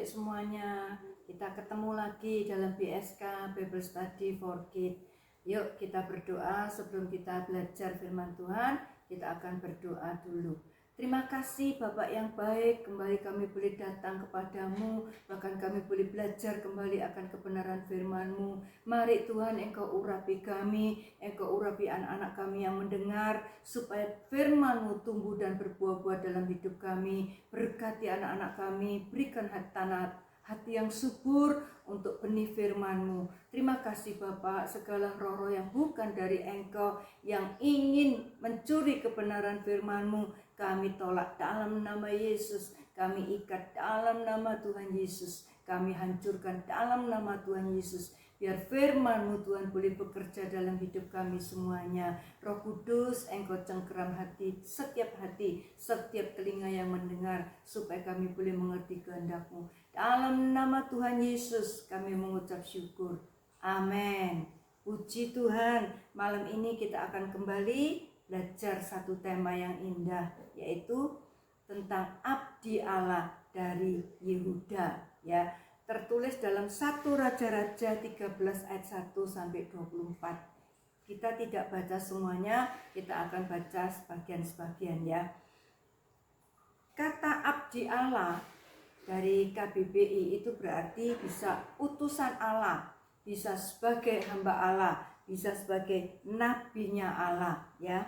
semuanya. Kita ketemu lagi dalam BSK Bible Study for Kids. Yuk kita berdoa sebelum kita belajar firman Tuhan. Kita akan berdoa dulu. Terima kasih Bapak yang baik, kembali kami boleh datang kepadamu, bahkan kami boleh belajar kembali akan kebenaran firman-Mu. Mari Tuhan Engkau urapi kami, Engkau urapi anak-anak kami yang mendengar, supaya firman-Mu tumbuh dan berbuah-buah dalam hidup kami. Berkati anak-anak kami, berikan hati yang subur untuk benih firman-Mu. Terima kasih Bapak, segala roh-roh yang bukan dari Engkau, yang ingin mencuri kebenaran firman-Mu, kami tolak dalam nama Yesus, kami ikat dalam nama Tuhan Yesus, kami hancurkan dalam nama Tuhan Yesus. Biar firman-Mu Tuhan boleh bekerja dalam hidup kami semuanya. Roh Kudus, Engkau cengkeram setiap hati, setiap telinga yang mendengar, supaya kami boleh mengerti kehendak-Mu. Dalam nama Tuhan Yesus kami mengucap syukur. Amin. Puji Tuhan, malam ini kita akan kembali belajar satu tema yang indah, yaitu tentang abdi Allah dari Yehuda, ya. Tertulis dalam 1 Raja-Raja 13 ayat 1 sampai 24. Kita tidak baca semuanya, kita akan baca sebagian-sebagian, ya. Kata abdi Allah dari KBBI itu berarti bisa utusan Allah, bisa sebagai hamba Allah, bisa sebagai nabinya Allah, ya.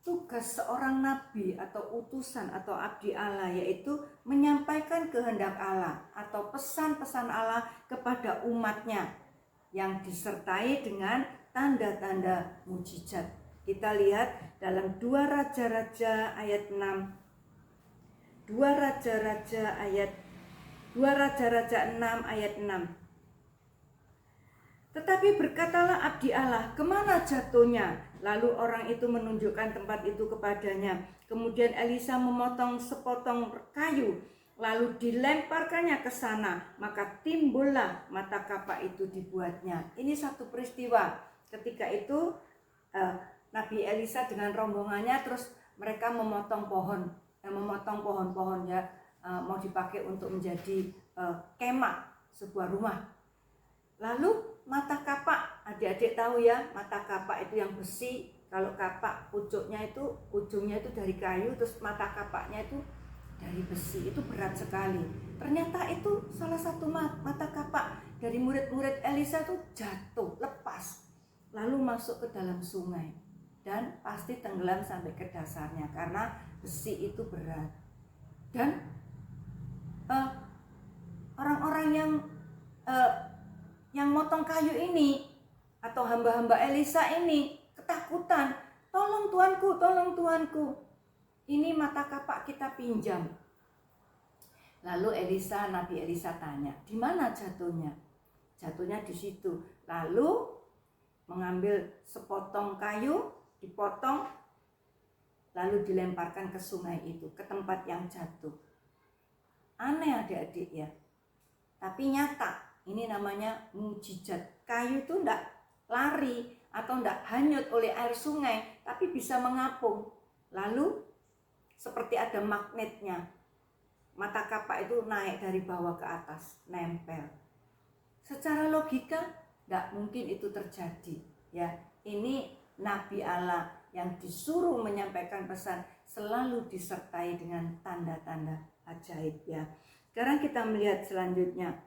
Tugas seorang nabi atau utusan atau abdi Allah yaitu menyampaikan kehendak Allah atau pesan-pesan Allah kepada umatnya yang disertai dengan tanda-tanda mujizat. Kita lihat dalam 2 Raja-Raja ayat 6. 2 Raja-Raja 6 ayat 6. Tetapi berkatalah abdi Allah, kemana jatuhnya? Lalu orang itu menunjukkan tempat itu kepadanya. Kemudian Elisa memotong sepotong kayu, lalu dilemparkannya ke sana. Maka timbullah mata kapak itu dibuatnya. Ini satu peristiwa. Ketika itu Nabi Elisa dengan rombongannya, terus mereka memotong pohon-pohon, ya, mau dipakai untuk menjadi kemah, sebuah rumah. Lalu mata kapak, adik-adik tahu ya, mata kapak itu yang besi. Kalau kapak ujungnya itu dari kayu, terus mata kapaknya itu dari besi. Itu berat sekali. Ternyata itu salah satu mata kapak dari murid-murid Elisa itu jatuh, lepas, lalu masuk ke dalam sungai, dan pasti tenggelam sampai ke dasarnya karena besi itu berat. Dan orang-orang yang motong kayu ini atau hamba-hamba Elisa ini ketakutan. Tolong Tuanku, ini mata kapak kita pinjam. Lalu Nabi Elisa tanya, di mana jatuhnya? Jatuhnya di situ. Lalu mengambil sepotong kayu, dipotong, lalu dilemparkan ke sungai itu, ke tempat yang jatuh. Aneh adik-adik ya, tapi nyata. Ini namanya mujizat. Kayu itu tidak lari atau tidak hanyut oleh air sungai, tapi bisa mengapung. Lalu seperti ada magnetnya, mata kapak itu naik dari bawah ke atas, nempel. Secara logika tidak mungkin itu terjadi, ya. Ini Nabi Allah yang disuruh menyampaikan pesan selalu disertai dengan tanda-tanda ajaib, ya. Sekarang kita melihat selanjutnya.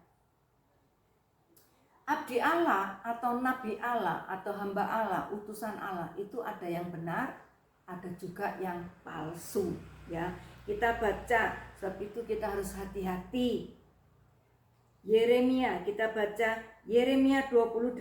Abdi Allah atau Nabi Allah atau hamba Allah, utusan Allah itu ada yang benar, ada juga yang palsu, ya. Kita baca, sebab itu kita harus hati-hati. Yeremia, kita baca Yeremia 28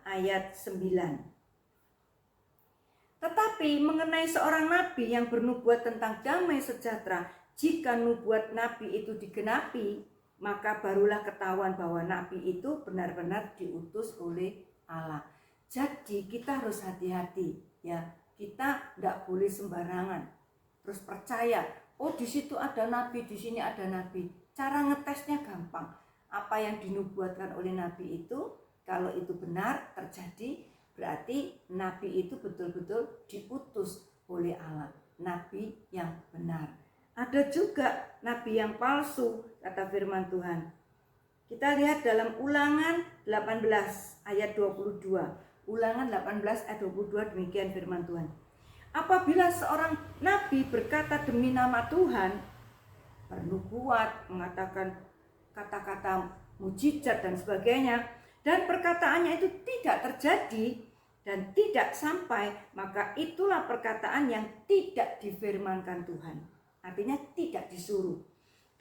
ayat 9. Tetapi mengenai seorang nabi yang bernubuat tentang damai sejahtera, jika nubuat nabi itu digenapi, maka barulah ketahuan bahwa nabi itu benar-benar diutus oleh Allah. Jadi kita harus hati-hati, ya. Kita tidak boleh sembarangan terus percaya, oh di situ ada nabi, di sini ada nabi. Cara ngetesnya gampang. Apa yang dinubuatkan oleh nabi itu, kalau itu benar terjadi, berarti nabi itu betul-betul diutus oleh Allah, nabi yang benar. ada juga nabi yang palsu, kata firman Tuhan. Kita lihat dalam Ulangan 18 ayat 22. Ulangan 18 ayat 22, demikian firman Tuhan. Apabila seorang nabi berkata demi nama Tuhan, bernubuat, mengatakan kata-kata mujizat dan sebagainya, dan perkataannya itu tidak terjadi dan tidak sampai, maka itulah perkataan yang tidak difirmankan Tuhan. Artinya tidak disuruh.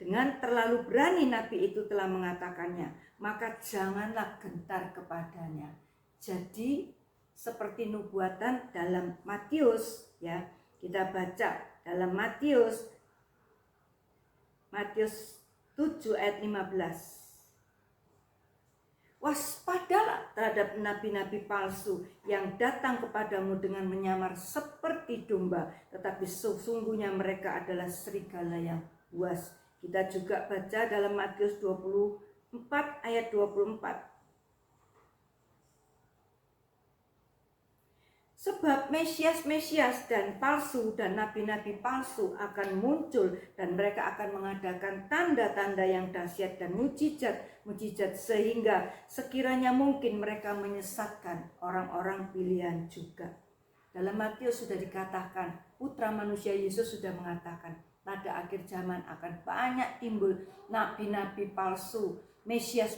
Dengan terlalu berani nabi itu telah mengatakannya, maka janganlah gentar kepadanya. Jadi seperti nubuatan dalam Matius, ya, kita baca dalam Matius 7 ayat 15. Waspadalah terhadap nabi-nabi palsu yang datang kepadamu dengan menyamar seperti domba, tetapi sesungguhnya mereka adalah serigala yang buas. Kita juga baca dalam Matius 24 ayat 24. Sebab Mesias dan palsu dan nabi-nabi palsu akan muncul, dan mereka akan mengadakan tanda-tanda yang dahsyat dan mujizat sehingga sekiranya mungkin mereka menyesatkan orang-orang pilihan juga. Dalam Matius sudah dikatakan, Putra Manusia Yesus sudah mengatakan, pada akhir zaman akan banyak timbul nabi-nabi palsu, Mesias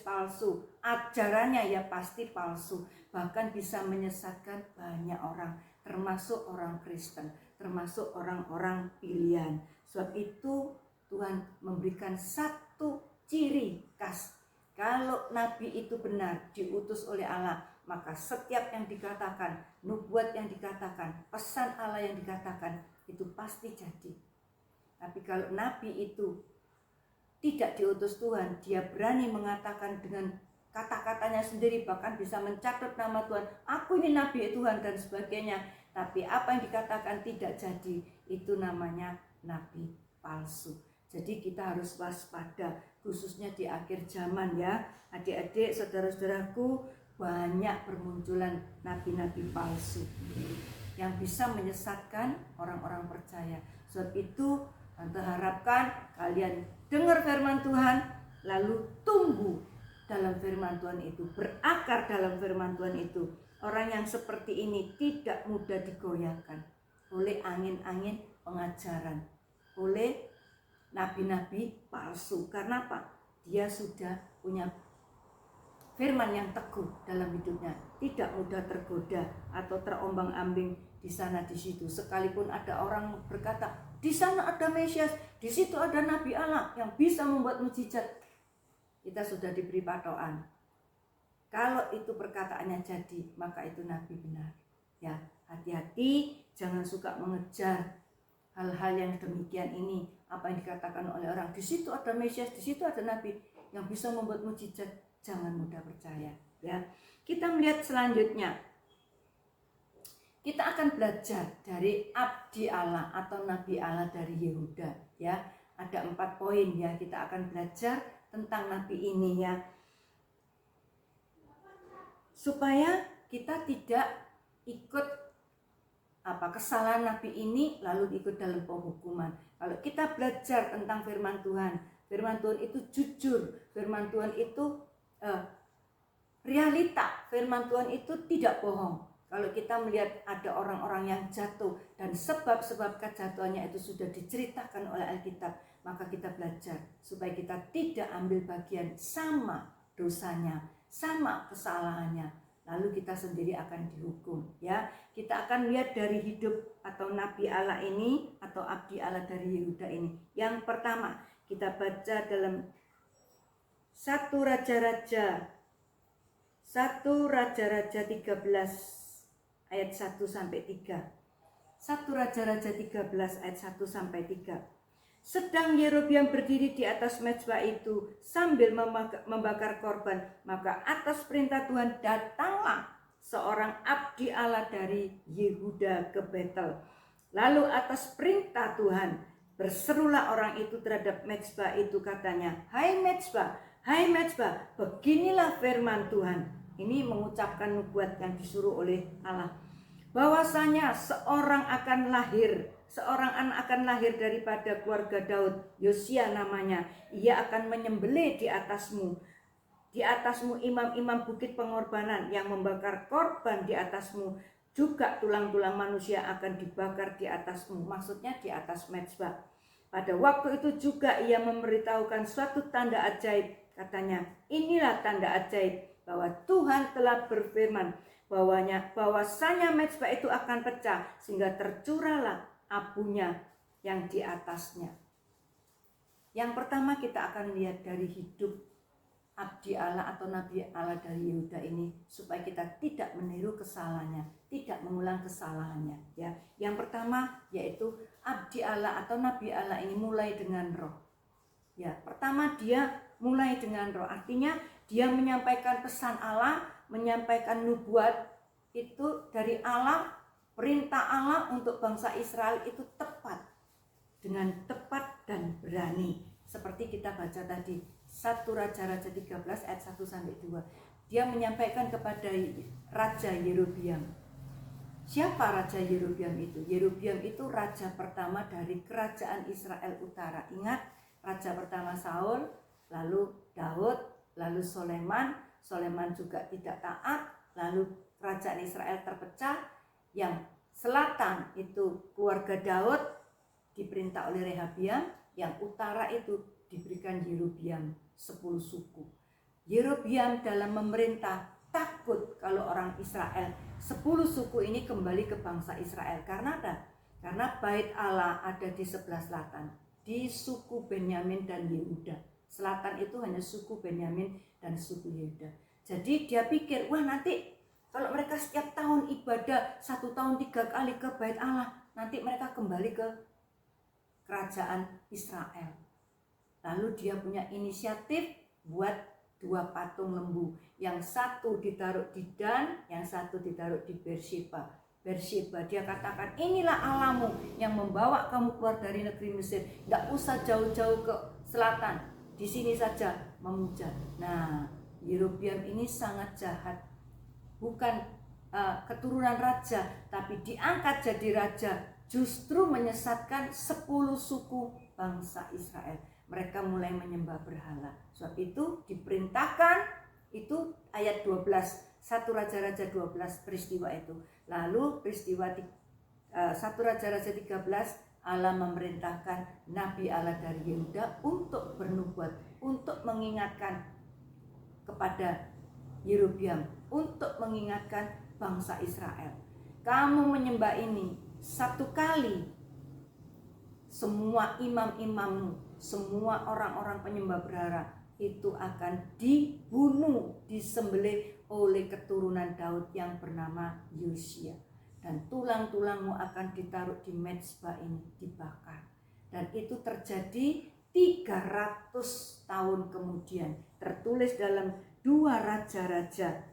palsu, ajarannya ya pasti palsu, bahkan bisa menyesatkan banyak orang, termasuk orang Kristen, termasuk orang-orang pilihan. Sebab itu Tuhan memberikan satu ciri khas. Kalau nabi itu benar, diutus oleh Allah, maka setiap yang dikatakan, nubuat yang dikatakan, pesan Allah yang dikatakan, itu pasti jadi. Tapi kalau nabi itu tidak diutus Tuhan, dia berani mengatakan dengan kata-katanya sendiri, bahkan bisa mencatat nama Tuhan, aku ini nabi Tuhan dan sebagainya, tapi apa yang dikatakan tidak jadi, itu namanya nabi palsu. Jadi kita harus waspada, khususnya di akhir zaman ya, adik-adik, saudara-saudaraku, banyak bermunculan nabi-nabi palsu yang bisa menyesatkan orang-orang percaya. Sebab itu Tante harapkan kalian dengar firman Tuhan, lalu tumbuh dalam firman Tuhan itu, berakar dalam firman Tuhan itu. Orang yang seperti ini tidak mudah digoyahkan oleh angin-angin pengajaran, oleh nabi-nabi palsu. Karena apa? Dia sudah punya firman yang teguh dalam hidupnya, tidak mudah tergoda atau terombang-ambing di sana di situ. Sekalipun ada orang berkata, di sana ada Mesias, di situ ada Nabi Allah yang bisa membuat mujizat, kita sudah diberi patokan. Kalau itu perkataannya jadi, maka itu Nabi benar. Ya, hati-hati, jangan suka mengejar hal-hal yang demikian ini. Apa yang dikatakan oleh orang, di situ ada Mesias, di situ ada Nabi yang bisa membuat mujizat, jangan mudah percaya. Ya, kita melihat selanjutnya. Kita akan belajar dari abdi Allah atau nabi Allah dari Yehuda ya. Ada 4 poin ya, kita akan belajar tentang nabi ini ya. Supaya kita tidak ikut kesalahan nabi ini lalu ikut dalam penghukuman. Kalau kita belajar tentang firman Tuhan itu jujur, firman Tuhan itu realita, firman Tuhan itu tidak bohong. Kalau kita melihat ada orang-orang yang jatuh dan sebab-sebab kejatuhannya itu sudah diceritakan oleh Alkitab, maka kita belajar supaya kita tidak ambil bagian sama dosanya, sama kesalahannya, lalu kita sendiri akan dihukum ya. Kita akan lihat dari hidup atau nabi Allah ini atau abdi Allah dari Yehuda ini. Yang pertama, kita baca dalam 1 Raja-Raja 13 ayat 1 sampai 3. 1 Raja-Raja 13 ayat 1 sampai 3. Sedang Yerobeam berdiri di atas mezbah itu sambil membakar korban, maka atas perintah Tuhan datanglah seorang abdi Allah dari Yehuda ke Betel. Lalu atas perintah Tuhan berserulah orang itu terhadap mezbah itu, katanya, hai mezbah, beginilah firman Tuhan. Ini mengucapkan nubuat yang disuruh oleh Allah. bahwasanya seorang anak akan lahir daripada keluarga Daud, Yosia namanya. Ia akan menyembelih di atasmu imam-imam bukit pengorbanan yang membakar korban di atasmu, juga tulang-tulang manusia akan dibakar di atasmu. Maksudnya di atas mezbah. Pada waktu itu juga ia memberitahukan suatu tanda ajaib. Katanya, inilah tanda ajaib bahwa Tuhan telah berfirman bahwasanya mezbah itu akan pecah sehingga tercurahlah abunya yang di atasnya. Yang pertama kita akan lihat dari hidup abdi Allah atau nabi Allah dari Yehuda ini, supaya kita tidak meniru kesalahannya, tidak mengulang kesalahannya, ya. Yang pertama yaitu abdi Allah atau nabi Allah ini mulai dengan roh. Ya, pertama dia mulai dengan roh, artinya dia menyampaikan pesan Allah, menyampaikan nubuat itu dari Allah, perintah Allah untuk bangsa Israel itu tepat, dengan tepat dan berani. Seperti kita baca tadi, 1 Raja-Raja 13 ayat 1-2. Dia menyampaikan kepada Raja Yerobeam. Siapa Raja Yerobeam itu? Yerobeam itu raja pertama dari kerajaan Israel Utara. Ingat, raja pertama Saul, lalu Daud, lalu Soleman. Soleman juga tidak taat, lalu kerajaan Israel terpecah. Yang selatan itu keluarga Daud diperintah oleh Rehabiam, yang utara itu diberikan Yerobeam, 10 suku. Yerobeam dalam memerintah takut kalau orang Israel 10 suku ini kembali ke bangsa Israel. Karena bait Allah ada di sebelah selatan, di suku Benyamin dan Yehuda. Selatan itu hanya suku Benyamin dan suku Yehuda. Jadi dia pikir, wah nanti kalau mereka setiap tahun ibadah 1 tahun 3 kali ke bait Allah, nanti mereka kembali ke kerajaan Israel. Lalu dia punya inisiatif buat 2 patung lembu. Yang satu ditaruh di Dan, yang satu ditaruh di Beersheba. Dia katakan, inilah Allahmu yang membawa kamu keluar dari negeri Mesir. Tidak usah jauh-jauh ke selatan, di sini saja memuja. Nah, Yerobeam ini sangat jahat. Bukan keturunan raja, tapi diangkat jadi raja, justru menyesatkan 10 suku bangsa Israel. Mereka mulai menyembah berhala. Sebab itu diperintahkan, itu ayat 12, 1 Raja-Raja 12 peristiwa itu. Lalu peristiwa 1 Raja-Raja 13, Allah memerintahkan nabi Allah dari Yehuda untuk bernubuat, untuk mengingatkan kepada Yerobeam, untuk mengingatkan bangsa Israel. Kamu menyembah ini 1 kali, semua imam-imammu, semua orang-orang penyembah berhala itu akan dibunuh, disembelih oleh keturunan Daud yang bernama Yosia. Dan tulang-tulangmu akan ditaruh di mezbah ini, dibakar. Dan itu terjadi 300 tahun kemudian. Tertulis dalam 2 Raja-Raja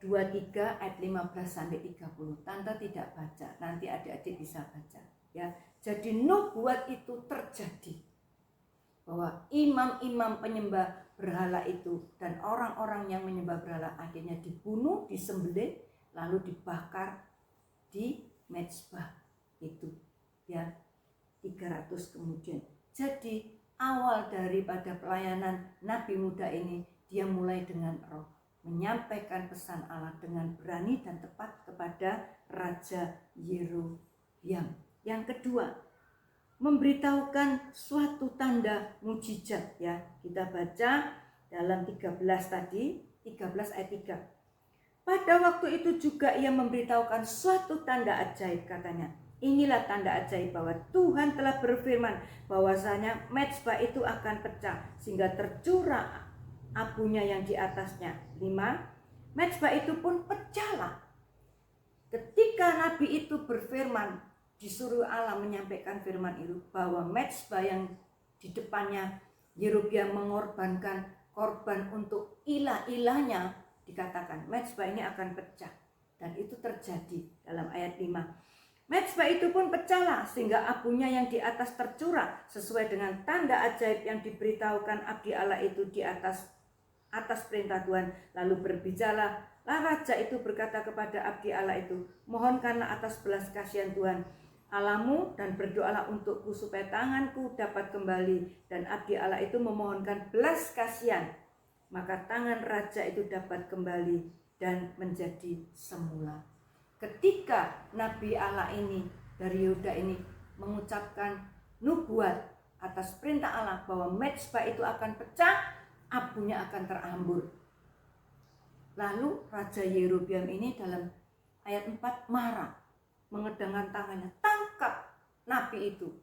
23 ayat 15-30. Tante tidak baca, nanti adik-adik bisa baca, ya. Jadi nubuat itu terjadi bahwa imam-imam penyembah berhala itu dan orang-orang yang menyembah berhala akhirnya dibunuh, disembelih, lalu dibakar di mezbah itu, ya, 300 kemudian. Jadi awal daripada pelayanan nabi muda ini, dia mulai dengan roh, menyampaikan pesan Allah dengan berani dan tepat kepada Raja Yerobeam. Yang kedua, memberitahukan suatu tanda mujizat, ya. Kita baca dalam 13 tadi, 13 ayat 3. Pada waktu itu juga ia memberitahukan suatu tanda ajaib, katanya. Inilah tanda ajaib bahwa Tuhan telah berfirman bahwasanya mezbah itu akan pecah sehingga tercurah abunya yang di atasnya. 5. Mezbah itu pun pecahlah. Ketika nabi itu berfirman, disuruh Allah menyampaikan firman itu, bahwa mezbah yang di depannya Yerobeam mengorbankan korban untuk ilah-ilahnya, dikatakan mezbah ini akan pecah. Dan itu terjadi dalam ayat 5. Mezbah itu pun pecahlah sehingga abunya yang di atas tercurah sesuai dengan tanda ajaib yang diberitahukan abdi Allah itu di atas atas perintah Tuhan. Lalu berbicara, lah raja itu berkata kepada abdi Allah itu, mohonkanlah atas belas kasihan Tuhan Allahmu dan berdoalah untukku supaya tanganku dapat kembali. Dan abdi Allah itu memohonkan belas kasihan, maka tangan raja itu dapat kembali dan menjadi semula. Ketika Nabi Allah ini dari Yehuda ini mengucapkan nubuat atas perintah Allah bahwa mezbah itu akan pecah, abunya akan terambur. Lalu Raja Yerobeam ini dalam ayat 4 marah, mengedangkan tangannya, tangkap nabi itu.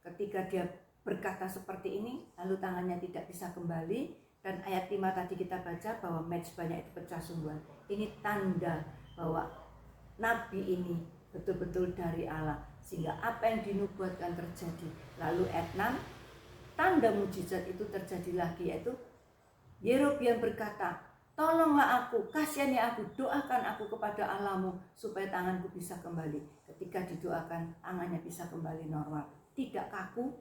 Ketika dia berkata seperti ini, lalu tangannya tidak bisa kembali. Dan ayat 5 tadi kita baca bahwa mezbahnya itu pecah sungguhan. Ini tanda bahwa nabi ini betul-betul dari Allah, sehingga apa yang dinubuatkan terjadi. Lalu ayat 6, tanda mujizat itu terjadi lagi, yaitu Yerobeam berkata, tolonglah aku, kasihani aku, doakan aku kepada Allahmu supaya tanganku bisa kembali. Ketika didoakan, tangannya bisa kembali normal, tidak kaku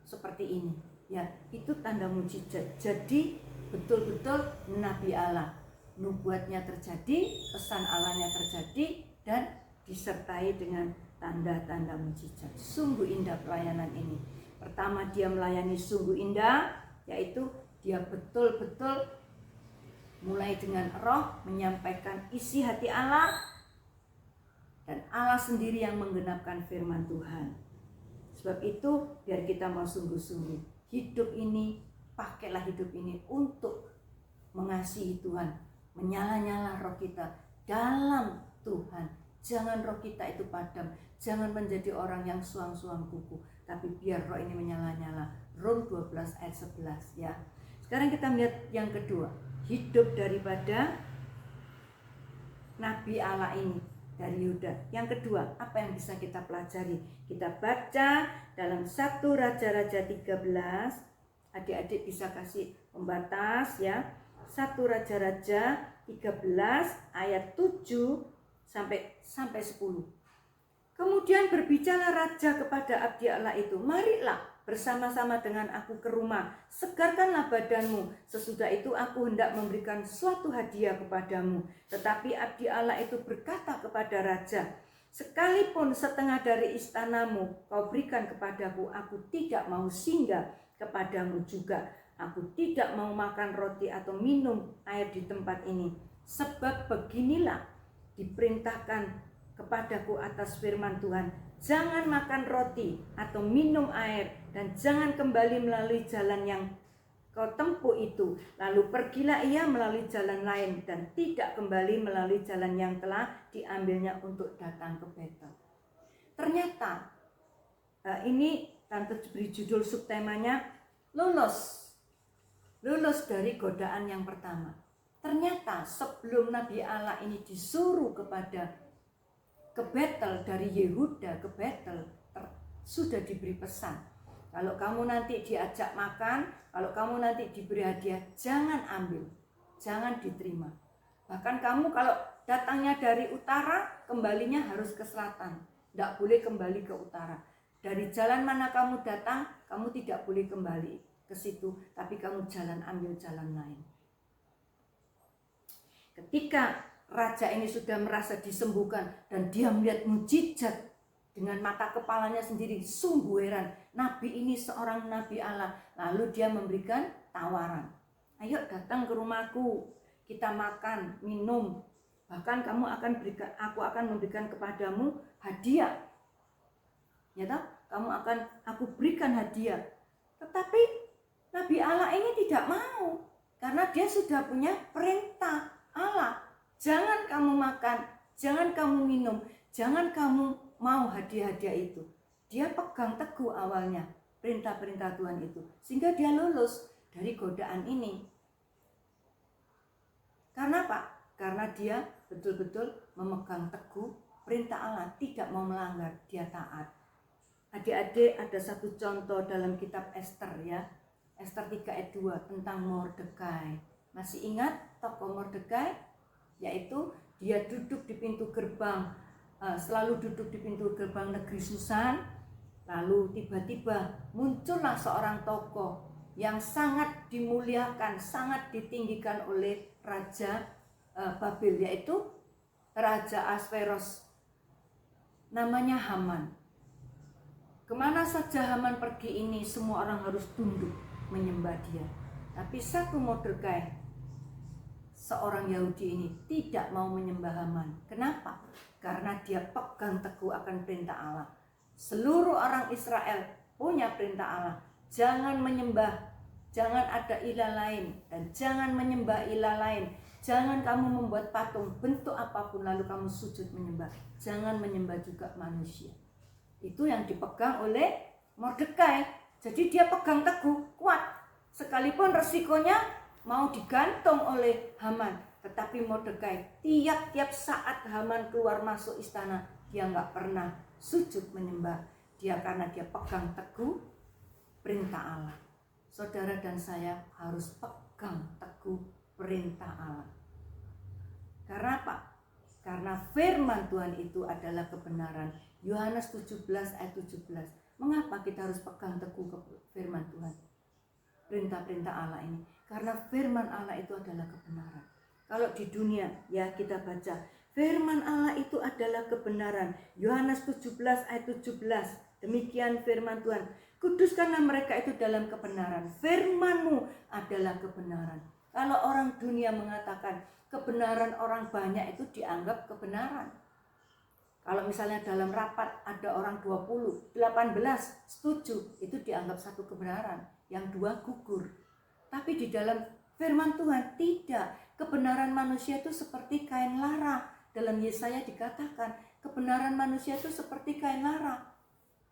seperti ini. Ya, itu tanda mujizat. Jadi betul-betul Nabi Allah, nubuatnya terjadi, pesan Allahnya terjadi, dan disertai dengan tanda-tanda mujizat. Sungguh indah pelayanan ini. Pertama, dia melayani sungguh indah, yaitu dia betul-betul mulai dengan roh menyampaikan isi hati Allah, dan Allah sendiri yang menggenapkan firman Tuhan. Sebab itu biar kita mau sungguh-sungguh hidup ini, pakailah hidup ini untuk mengasihi Tuhan, menyala-nyala roh kita dalam Tuhan. Jangan roh kita itu padam, jangan menjadi orang yang suang-suang kuku, tapi biar roh ini menyala-nyala. Rom 12 ayat 11 ya. Sekarang kita melihat yang kedua, hidup daripada Nabi Allah ini dari Yehuda. Yang kedua, apa yang bisa kita pelajari? Kita baca dalam 1 Raja-Raja 13. Adik-adik bisa kasih pembatas ya. 1 Raja-Raja 13 ayat 7 sampai 10. Kemudian berbicara raja kepada abdi Allah itu, marilah bersama-sama dengan aku ke rumah, segarkanlah badanmu. Sesudah itu aku hendak memberikan suatu hadiah kepadamu. Tetapi abdi Allah itu berkata kepada raja, sekalipun setengah dari istanamu kau berikan kepadaku, aku tidak mau singgah kepadamu juga. Aku tidak mau makan roti atau minum air di tempat ini. Sebab beginilah diperintahkan kepadaku atas firman Tuhan, jangan makan roti atau minum air, dan jangan kembali melalui jalan yang kau tempuh itu. Lalu pergilah ia melalui jalan lain dan tidak kembali melalui jalan yang telah diambilnya untuk datang ke Betel. Ternyata ini Tante beri judul subtemanya lulus dari godaan yang pertama. Ternyata sebelum Nabi Allah ini disuruh ke Betel, dari Yehuda ke Betel, sudah diberi pesan, kalau kamu nanti diajak makan, kalau kamu nanti diberi hadiah, jangan ambil, jangan diterima. Bahkan kamu kalau datangnya dari utara, kembalinya harus ke selatan, tidak boleh kembali ke utara. Dari jalan mana kamu datang, kamu tidak boleh kembali ke situ, tapi kamu ambil jalan lain. Ketika raja ini sudah merasa disembuhkan dan dia melihat mujizat dengan mata kepalanya sendiri, sungguh heran. Nabi ini seorang Nabi Allah. Lalu dia memberikan tawaran, ayo datang ke rumahku, kita makan, minum, bahkan aku akan memberikan kepadamu hadiah. Ya toh? Aku berikan hadiah. Tetapi Nabi Allah ini tidak mau, karena dia sudah punya perintah Allah. Jangan kamu makan, jangan kamu minum, jangan kamu mau hadiah-hadiah itu. Dia pegang teguh awalnya perintah-perintah Tuhan itu, sehingga dia lulus dari godaan ini. Karena apa? Karena dia betul-betul memegang teguh perintah Allah, tidak mau melanggar, dia taat. Adik-adik, ada satu contoh dalam kitab Esther ya. Esther 3 ayat 2 tentang Mordekai. Masih ingat tokoh Mordekai? Yaitu dia duduk di pintu gerbang, selalu duduk di pintu gerbang negeri Susan. Lalu tiba-tiba muncullah seorang tokoh yang sangat dimuliakan, sangat ditinggikan oleh Raja Babel, yaitu Raja Ahasveros, namanya Haman. Kemana saja Haman pergi ini, semua orang harus tunduk menyembah dia. Tapi satu Mordekai, seorang Yahudi ini, tidak mau menyembah Haman. Kenapa? Karena dia pegang teguh akan perintah Allah. Seluruh orang Israel punya perintah Allah. Jangan menyembah, jangan ada ilah lain, dan jangan menyembah ilah lain. Jangan kamu membuat patung bentuk apapun lalu kamu sujud menyembah. Jangan menyembah juga manusia. Itu yang dipegang oleh Mordekai. Jadi dia pegang teguh, kuat. Sekalipun resikonya mau digantung oleh Haman. Tetapi Mordekai tiap-tiap saat Haman keluar masuk istana, dia nggak pernah sujud menyembah dia karena dia pegang teguh perintah Allah. Saudara dan saya harus pegang teguh perintah Allah. Karena apa? Karena firman Tuhan itu adalah kebenaran. Yohanes 17 ayat 17. Mengapa kita harus pegang teguh firman Tuhan? Perintah-perintah Allah ini. Karena firman Allah itu adalah kebenaran. Kalau di dunia ya kita baca, firman Allah itu adalah kebenaran. Yohanes 17 ayat 17. Demikian firman Tuhan. Kuduskanlah mereka itu dalam kebenaran. Firman-Mu adalah kebenaran. Kalau orang dunia mengatakan kebenaran orang banyak itu dianggap kebenaran. Kalau misalnya dalam rapat ada orang 20, 18 setuju, itu dianggap satu kebenaran. Yang dua gugur. Tapi di dalam firman Tuhan tidak. Kebenaran manusia itu seperti kain lara. Dalam Yesaya dikatakan kebenaran manusia itu seperti kain lara.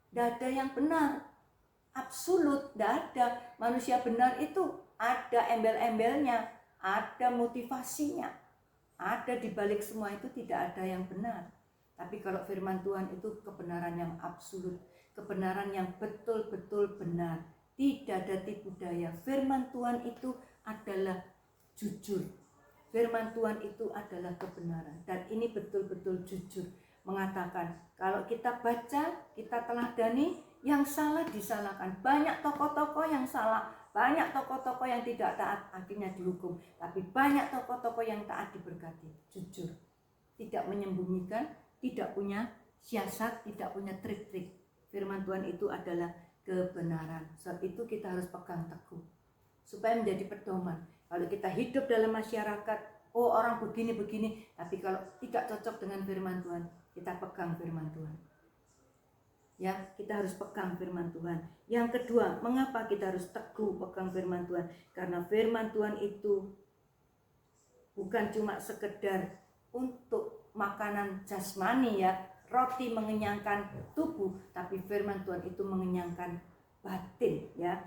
Tidak ada yang benar. Absolut, tidak ada. Manusia benar itu ada embel-embelnya, ada motivasinya. Ada di balik semua itu tidak ada yang benar. Tapi kalau firman Tuhan itu kebenaran yang absolut, kebenaran yang betul-betul benar. Tidak ada tipu daya. Firman Tuhan itu adalah jujur. Firman Tuhan itu adalah kebenaran. Dan ini betul-betul jujur. Mengatakan kalau kita baca, kita teladani, yang salah disalahkan. Banyak tokoh-tokoh yang salah, banyak tokoh-tokoh yang tidak taat, akhirnya dihukum. Tapi banyak tokoh-tokoh yang taat diberkati. Jujur. Tidak menyembunyikan, tidak punya siasat, tidak punya trik-trik. Firman Tuhan itu adalah kebenaran. Sebab itu kita harus pegang teguh supaya menjadi pedoman. Kalau kita hidup dalam masyarakat, oh orang begini-begini, tapi kalau tidak cocok dengan firman Tuhan, kita pegang firman Tuhan. Ya, kita harus pegang firman Tuhan. Yang kedua, mengapa kita harus teguh pegang firman Tuhan? Karena firman Tuhan itu bukan cuma sekedar untuk makanan jasmani ya, roti mengenyangkan tubuh, tapi firman Tuhan itu mengenyangkan batin ya.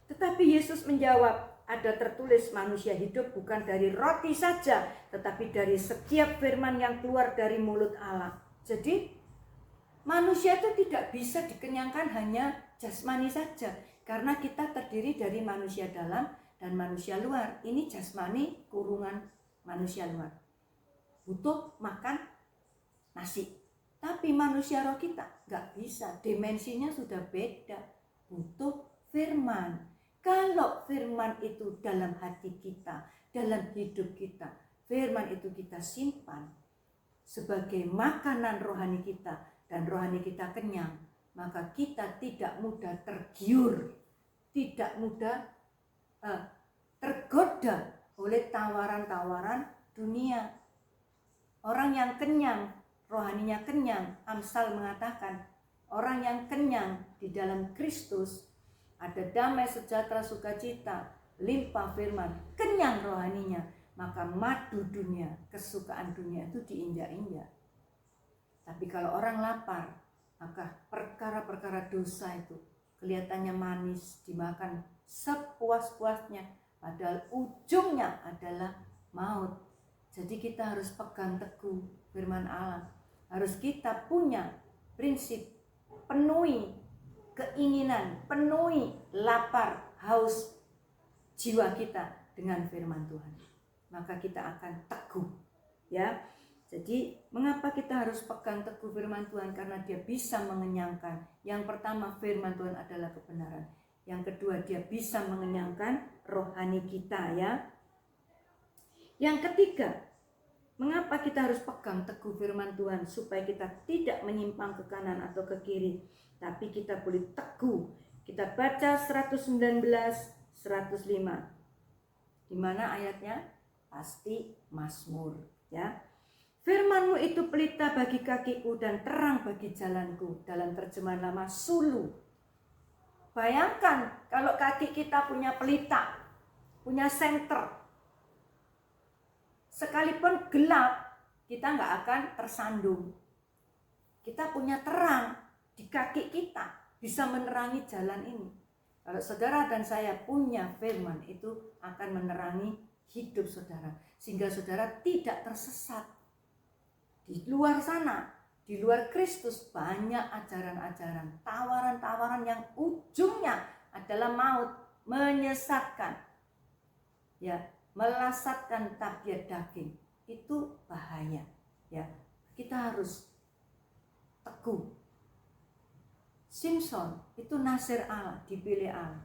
Tetapi Yesus menjawab, ada tertulis manusia hidup bukan dari roti saja, tetapi dari setiap firman yang keluar dari mulut Allah. Jadi manusia itu tidak bisa dikenyangkan hanya jasmani saja, karena kita terdiri dari manusia dalam dan manusia luar. Ini jasmani kurungan manusia luar, butuh makan nasi. Tapi manusia roh kita nggak bisa, dimensinya sudah beda, butuh firman. Kalau firman itu dalam hati kita, dalam hidup kita, firman itu kita simpan sebagai makanan rohani kita, dan rohani kita kenyang, maka kita tidak mudah tergiur, tidak mudah tergoda oleh tawaran-tawaran dunia. Orang yang kenyang, rohaninya kenyang, Amsal mengatakan, orang yang kenyang di dalam Kristus, ada damai, sejahtera, sukacita, limpah firman, kenyang rohaninya, maka madu dunia, kesukaan dunia itu diinjak-injak. Tapi kalau orang lapar, maka perkara-perkara dosa itu kelihatannya manis, dimakan sepuas-puasnya, padahal ujungnya adalah maut. Jadi kita harus pegang teguh firman Allah. Harus kita punya prinsip, penuhi keinginan, penuhi lapar, haus jiwa kita dengan firman Tuhan. Maka kita akan teguh, ya. Jadi mengapa kita harus pegang teguh firman Tuhan? Karena dia bisa mengenyangkan. Yang pertama, firman Tuhan adalah kebenaran. Yang kedua, dia bisa mengenyangkan rohani kita ya. Yang ketiga, mengapa kita harus pegang teguh firman Tuhan? Supaya kita tidak menyimpang ke kanan atau ke kiri, tapi kita boleh teguh. Kita baca 119, 105. Di mana ayatnya? Pasti Mazmur ya. Firman-Mu itu pelita bagi kakiku dan terang bagi jalanku. Dalam terjemahan lama sulu. Bayangkan kalau kaki kita punya pelita, punya senter, sekalipun gelap, kita nggak akan tersandung. Kita punya terang di kaki kita, bisa menerangi jalan ini. Kalau saudara dan saya punya firman, itu akan menerangi hidup saudara, sehingga saudara tidak tersesat. Di luar sana, di luar Kristus, banyak ajaran-ajaran, tawaran-tawaran yang ujungnya adalah maut, menyesatkan, ya, melasatkan tabiat daging. Itu bahaya ya. Kita harus teguh. Simson itu nasir Allah, dipilih Allah.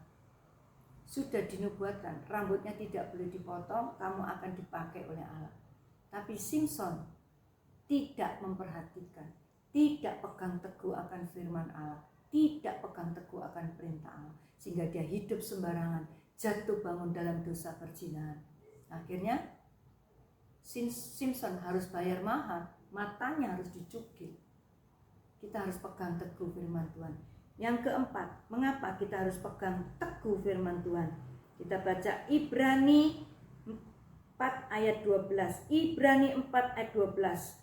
Sudah dinubuatkan, rambutnya tidak boleh dipotong, kamu akan dipakai oleh Allah. Tapi Simson tidak memperhatikan, tidak pegang teguh akan firman Allah, tidak pegang teguh akan perintah Allah, sehingga dia hidup sembarangan, jatuh bangun dalam dosa perzinahan. Akhirnya Simson harus bayar mahal, matanya harus dicukil. Kita harus pegang teguh firman Tuhan. Yang keempat, mengapa kita harus pegang teguh firman Tuhan? Kita baca Ibrani 4 ayat 12. Ibrani 4 ayat 12.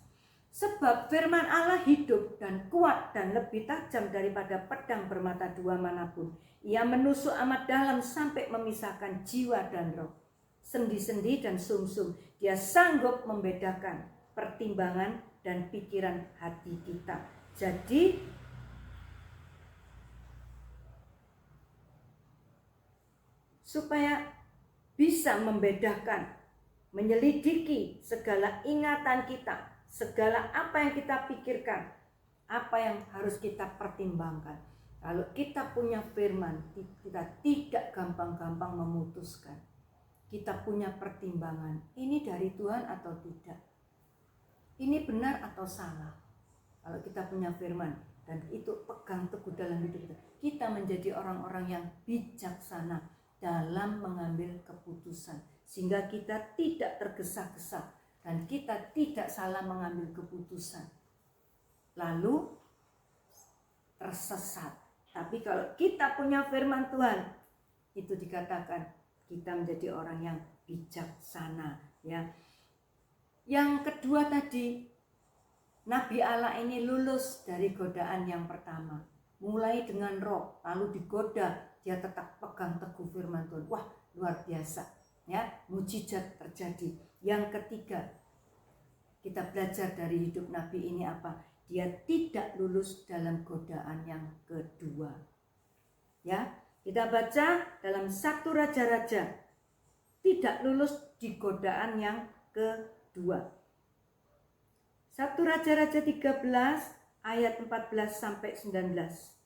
Sebab firman Allah hidup dan kuat dan lebih tajam daripada pedang bermata dua manapun. Ia menusuk amat dalam sampai memisahkan jiwa dan roh, sendi-sendi dan sumsum. Dia sanggup membedakan pertimbangan dan pikiran hati kita. Jadi supaya bisa membedakan, menyelidiki segala ingatan kita, segala apa yang kita pikirkan, apa yang harus kita pertimbangkan. Kalau kita punya firman, kita tidak gampang-gampang memutuskan. Kita punya pertimbangan, ini dari Tuhan atau tidak, ini benar atau salah. Kalau kita punya firman dan itu pegang teguh dalam hidup kita, kita menjadi orang-orang yang bijaksana dalam mengambil keputusan, sehingga kita tidak tergesa-gesa dan kita tidak salah mengambil keputusan lalu tersesat. Tapi kalau kita punya firman Tuhan, itu dikatakan kita menjadi orang yang bijaksana ya. Yang kedua tadi, Nabi Allah ini lulus dari godaan yang pertama. Mulai dengan roh, lalu digoda, dia tetap pegang teguh firman Tuhan. Wah, luar biasa ya, mujizat terjadi. Yang ketiga, kita belajar dari hidup Nabi ini apa? Dia tidak lulus dalam godaan yang kedua. Ya, kita baca dalam 1 Raja-Raja, tidak lulus di godaan yang kedua. 1 Raja-Raja 13 ayat 14 sampai 19.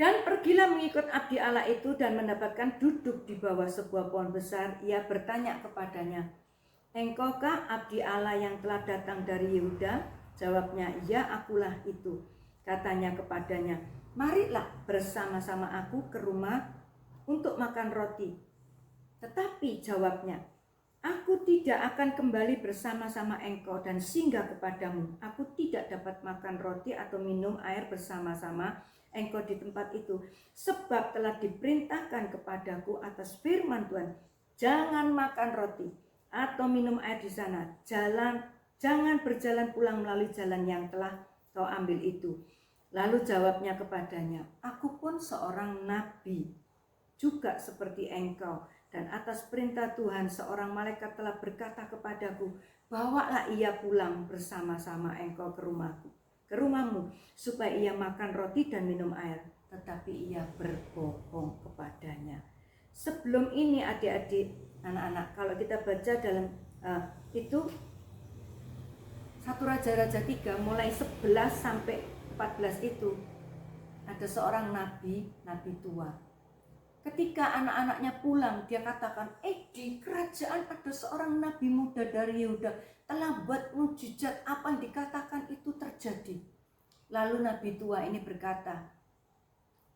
Dan pergilah mengikut abdi Allah itu dan mendapatkan duduk di bawah sebuah pohon besar. Ia bertanya kepadanya, engkaukah abdi Allah yang telah datang dari Yehuda? Jawabnya, ya akulah itu. Katanya kepadanya, marilah bersama-sama aku ke rumah untuk makan roti. Tetapi jawabnya, aku tidak akan kembali bersama-sama engkau dan singgah kepadamu. Aku tidak dapat makan roti atau minum air bersama-sama engkau di tempat itu, sebab telah diperintahkan kepadaku atas firman Tuhan, jangan makan roti atau minum air di sana. Jangan berjalan pulang melalui jalan yang telah kau ambil itu. Lalu jawabnya kepadanya, aku pun seorang nabi, juga seperti engkau. Dan atas perintah Tuhan seorang malaikat telah berkata kepadaku, bawalah ia pulang bersama-sama engkau ke rumahmu, supaya ia makan roti dan minum air. Tetapi ia berbohong kepadanya. Sebelum ini adik-adik, anak-anak, kalau kita baca dalam itu 1 Raja-Raja 3 mulai 11 sampai 14 itu, ada seorang nabi tua. Ketika anak-anaknya pulang, dia katakan, di kerajaan ada seorang nabi muda dari Yehuda, telah buat mukjizat, apa yang dikatakan itu terjadi. Lalu nabi tua ini berkata,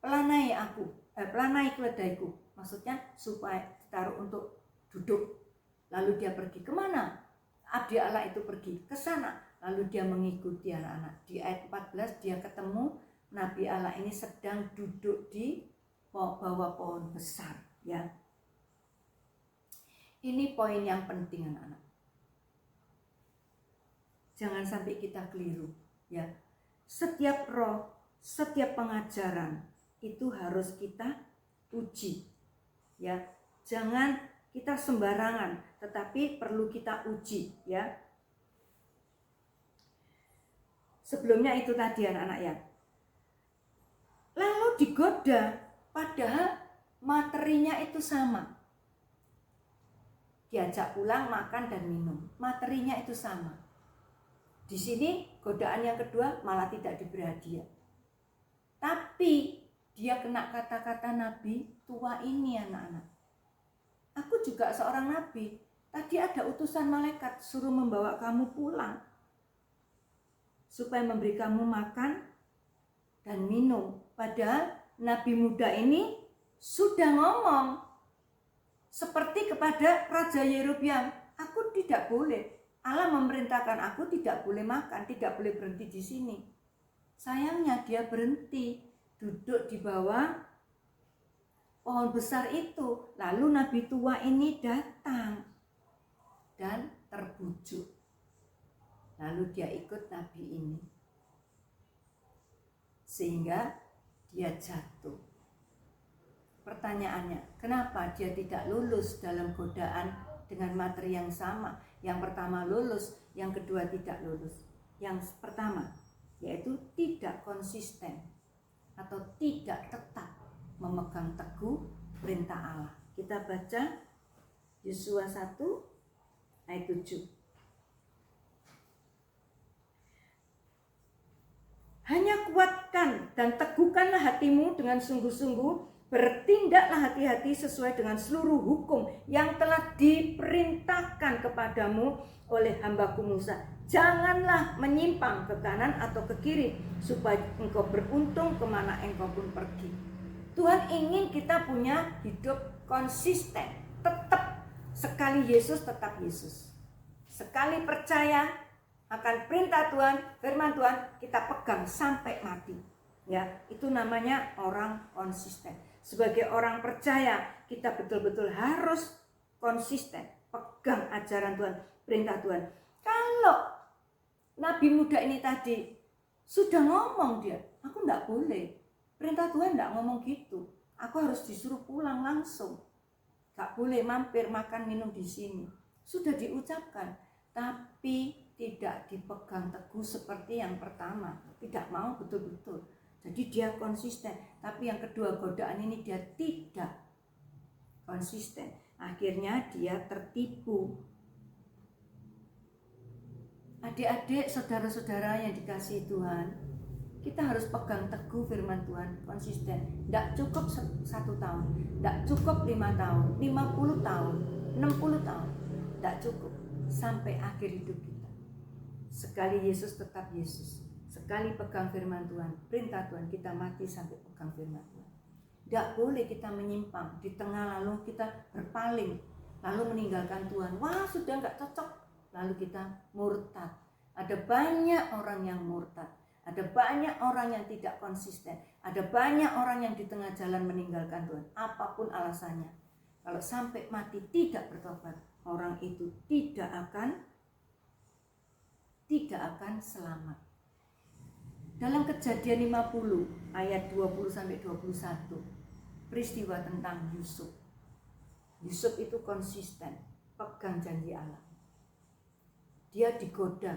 pelanai keledaiku, maksudnya supaya ditaruh untuk duduk. Lalu dia pergi kemana? Abdi Allah itu pergi ke sana. Lalu dia mengikuti anak-anak. Di ayat 14 dia ketemu nabi Allah ini sedang duduk di bawah pohon besar, ya. Ini poin yang penting, anak-anak. Jangan sampai kita keliru, ya. Setiap roh, setiap pengajaran itu harus kita uji, ya. Jangan kita sembarangan, tetapi perlu kita uji, ya. Sebelumnya itu tadi, anak-anak, ya. Lalu digoda, padahal materinya itu sama. Diajak pulang makan dan minum, materinya itu sama. Di sini godaan yang kedua malah tidak diberi hadiah. Tapi dia kena kata-kata nabi tua ini, anak-anak. Aku juga seorang nabi. Tadi ada utusan malaikat suruh membawa kamu pulang supaya memberi kamu makan dan minum. Padahal nabi muda ini sudah ngomong seperti kepada Raja Yerobeam, aku tidak boleh. Allah memerintahkan aku tidak boleh makan, tidak boleh berhenti di sini. Sayangnya dia berhenti, duduk di bawah pohon besar itu. Lalu nabi tua ini datang dan terbujuk. Lalu dia ikut nabi ini. Sehingga dia jatuh. Pertanyaannya, kenapa dia tidak lulus dalam godaan dengan materi yang sama? Yang pertama lulus, yang kedua tidak lulus. Yang pertama yaitu tidak konsisten atau tidak tetap memegang teguh perintah Allah. Kita baca Yosua 1 ayat 7. Hanya kuatkan dan teguhkanlah hatimu dengan sungguh-sungguh, bertindaklah hati-hati sesuai dengan seluruh hukum yang telah diperintahkan kepadamu oleh hambaku Musa. Janganlah menyimpang ke kanan atau ke kiri, supaya engkau beruntung kemana engkau pun pergi. Tuhan ingin kita punya hidup konsisten, tetap sekali Yesus tetap Yesus. Sekali percaya akan perintah Tuhan, firman Tuhan, kita pegang sampai mati. Ya, itu namanya orang konsisten. Sebagai orang percaya, kita betul-betul harus konsisten, pegang ajaran Tuhan, perintah Tuhan. Kalau nabi muda ini tadi sudah ngomong dia, aku enggak boleh. Perintah Tuhan enggak ngomong gitu. Aku harus disuruh pulang langsung. Enggak boleh mampir makan minum di sini. Sudah diucapkan, tapi tidak dipegang teguh seperti yang pertama, tidak mau betul-betul. Jadi dia konsisten, tapi yang kedua godaan ini dia tidak konsisten. Akhirnya dia tertipu. Adik-adik, saudara-saudara yang dikasihi Tuhan, kita harus pegang teguh firman Tuhan, konsisten. Tidak cukup 1 tahun, tidak cukup 5 tahun, 50 tahun, 60 tahun, tidak cukup sampai akhir hidup kita. Sekali Yesus tetap Yesus, sekali pegang firman Tuhan, perintah Tuhan, kita mati sampai pegang firman Tuhan. Tidak boleh kita menyimpang di tengah lalu kita berpaling, lalu meninggalkan Tuhan. Wah, sudah nggak cocok, lalu kita murtad. Ada banyak orang yang murtad, ada banyak orang yang tidak konsisten, ada banyak orang yang di tengah jalan meninggalkan Tuhan. Apapun alasannya, kalau sampai mati tidak bertobat, orang itu tidak akan selamat. Dalam Kejadian 50 ayat 20-21, peristiwa tentang Yusuf. Yusuf itu konsisten, pegang janji Allah. Dia digoda,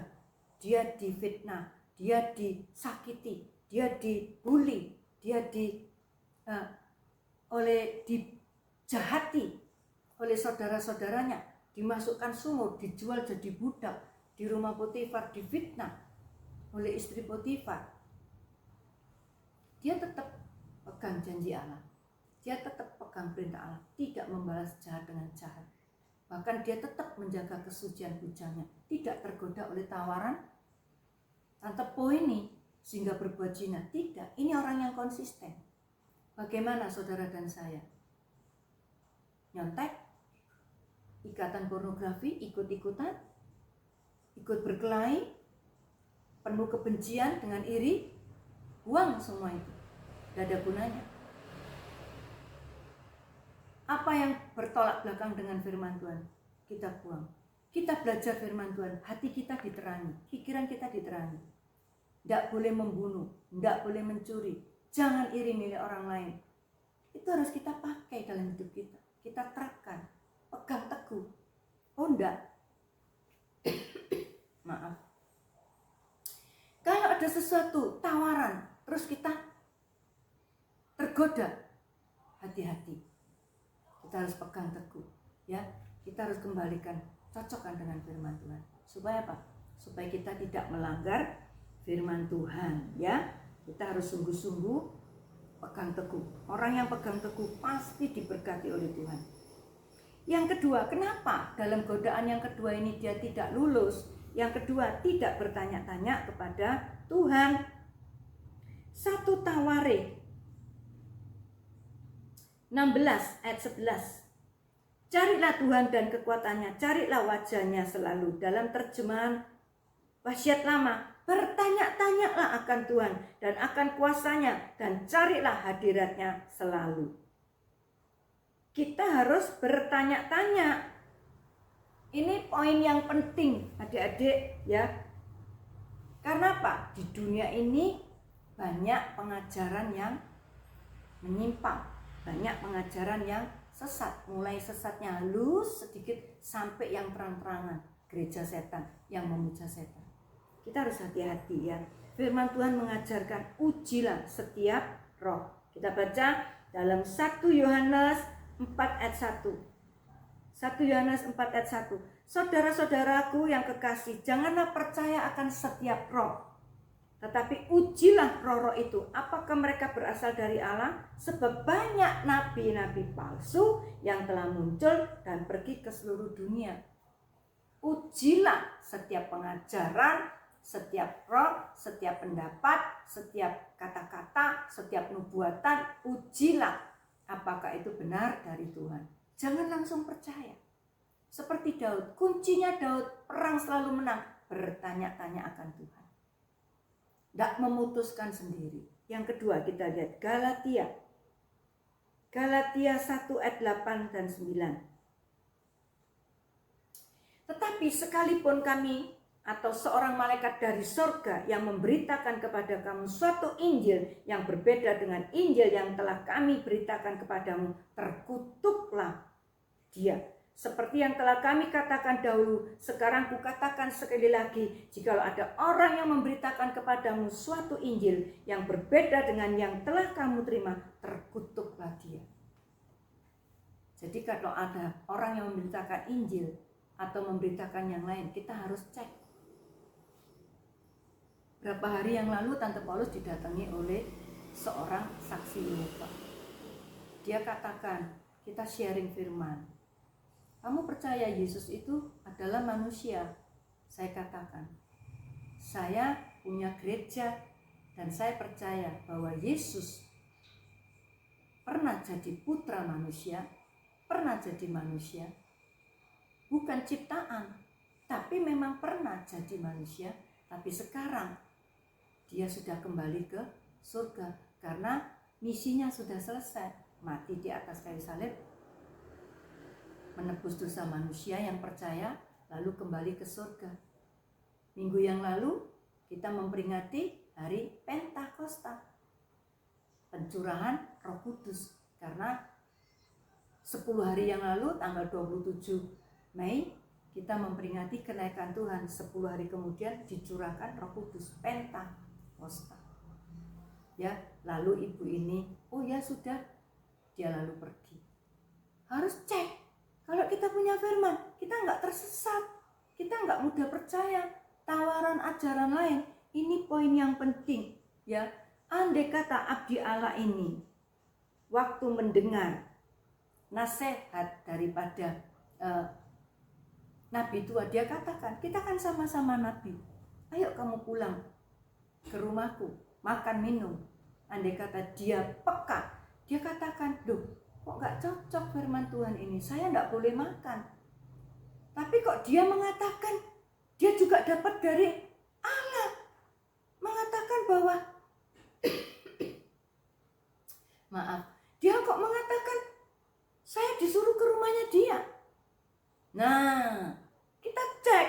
dia difitnah, dia disakiti, dia dibully, dia dijahati oleh saudara-saudaranya, dimasukkan sumur, dijual jadi budak, di rumah Potifar difitnah oleh istri Potifar. dia tetap pegang janji Allah, dia tetap pegang perintah Allah, tidak membalas jahat dengan jahat. Bahkan dia tetap menjaga kesucian bujangnya, tidak tergoda oleh tawaran Tante Po ini sehingga berbuat zina. Tidak, ini orang yang konsisten. Bagaimana saudara dan saya? Nyontek, ikatan pornografi, ikut-ikutan, ikut berkelahi, penuh kebencian dengan iri, buang semua itu. Tidak ada gunanya. Apa yang bertolak belakang dengan firman Tuhan, kita buang. Kita belajar firman Tuhan, hati kita diterangi, pikiran kita diterangi. Tidak boleh membunuh, tidak boleh mencuri, jangan iri milik orang lain. Itu harus kita pakai dalam hidup kita. Kita terapkan, pegang teguh. Oh enggak, maaf. Kalau ada sesuatu tawaran, terus kita tergoda, hati-hati. Kita harus pegang teguh, ya. Kita harus kembalikan, cocokkan dengan firman Tuhan. Supaya apa? Supaya kita tidak melanggar firman Tuhan, ya. Kita harus sungguh-sungguh pegang teguh. Orang yang pegang teguh pasti diberkati oleh Tuhan. Yang kedua, kenapa dalam godaan yang kedua ini dia tidak lulus? Yang kedua, tidak bertanya-tanya kepada Tuhan. 1 Tawarik 16 ayat 11. Carilah Tuhan dan kekuatannya, carilah wajahnya selalu. Dalam terjemahan Wasiat Lama, bertanya-tanyalah akan Tuhan dan akan kuasanya, dan carilah hadiratnya selalu. Kita harus bertanya-tanya. Ini poin yang penting adik-adik, ya. Karena apa? Di dunia ini banyak pengajaran yang menyimpang, banyak pengajaran yang sesat, mulai sesatnya halus sedikit sampai yang terang-terangan, gereja setan yang memuja setan. Kita harus hati-hati, ya. Firman Tuhan mengajarkan, ujilah setiap roh. Kita baca dalam 1 Yohanes 4 ayat 1. 1 Yohanes 4 ayat 1. Saudara-saudaraku yang kekasih, janganlah percaya akan setiap roh, tetapi ujilah roh-roh itu, apakah mereka berasal dari Allah? Sebab banyak nabi-nabi palsu yang telah muncul dan pergi ke seluruh dunia. Ujilah setiap pengajaran, setiap roh, setiap pendapat, setiap kata-kata, setiap nubuatan. Ujilah apakah itu benar dari Tuhan. Jangan langsung percaya. Seperti Daud, kuncinya Daud, perang selalu menang, bertanya-tanya akan Tuhan. Tidak memutuskan sendiri. Yang kedua kita lihat Galatia 1 ayat 8 dan 9. Tetapi sekalipun kami atau seorang malaikat dari surga yang memberitakan kepada kamu suatu Injil yang berbeda dengan Injil yang telah kami beritakan kepadamu, terkutuklah dia. Seperti yang telah kami katakan dahulu, sekarang kukatakan sekali lagi, jikalau ada orang yang memberitakan kepadamu suatu Injil yang berbeda dengan yang telah kamu terima, terkutuklah dia. Jadi kalau ada orang yang memberitakan Injil atau memberitakan yang lain, kita harus cek. Berapa hari yang lalu Tante Paulus didatangi oleh seorang saksi Yehova. Dia katakan, kita sharing firman. Kamu percaya Yesus itu adalah manusia? Saya katakan, saya punya gereja dan saya percaya bahwa Yesus pernah jadi putra manusia, pernah jadi manusia, bukan ciptaan, tapi memang pernah jadi manusia, tapi sekarang dia sudah kembali ke surga karena misinya sudah selesai, mati di atas kayu salib, menebus dosa manusia yang percaya, lalu kembali ke surga. Minggu yang lalu kita memperingati hari Pentakosta, pencurahan Roh Kudus, karena 10 hari yang lalu tanggal 27 Mei kita memperingati kenaikan Tuhan, 10 hari kemudian dicurahkan Roh Kudus, Pentakosta. Ya, lalu ibu ini, oh ya sudah, dia lalu pergi. Harus cek. Kalau kita punya firman, kita nggak tersesat, kita nggak mudah percaya tawaran ajaran lain. Ini poin yang penting, ya. Andai kata abdi Allah ini waktu mendengar nasihat daripada nabi tua, dia katakan, kita kan sama-sama nabi, ayo kamu pulang ke rumahku, makan minum. Andai kata dia peka, dia katakan, loh kok gak cocok firman Tuhan ini, saya gak boleh makan. Tapi kok dia mengatakan, dia juga dapat dari Allah, mengatakan bahwa maaf, dia kok mengatakan saya disuruh ke rumahnya dia. Nah, kita cek.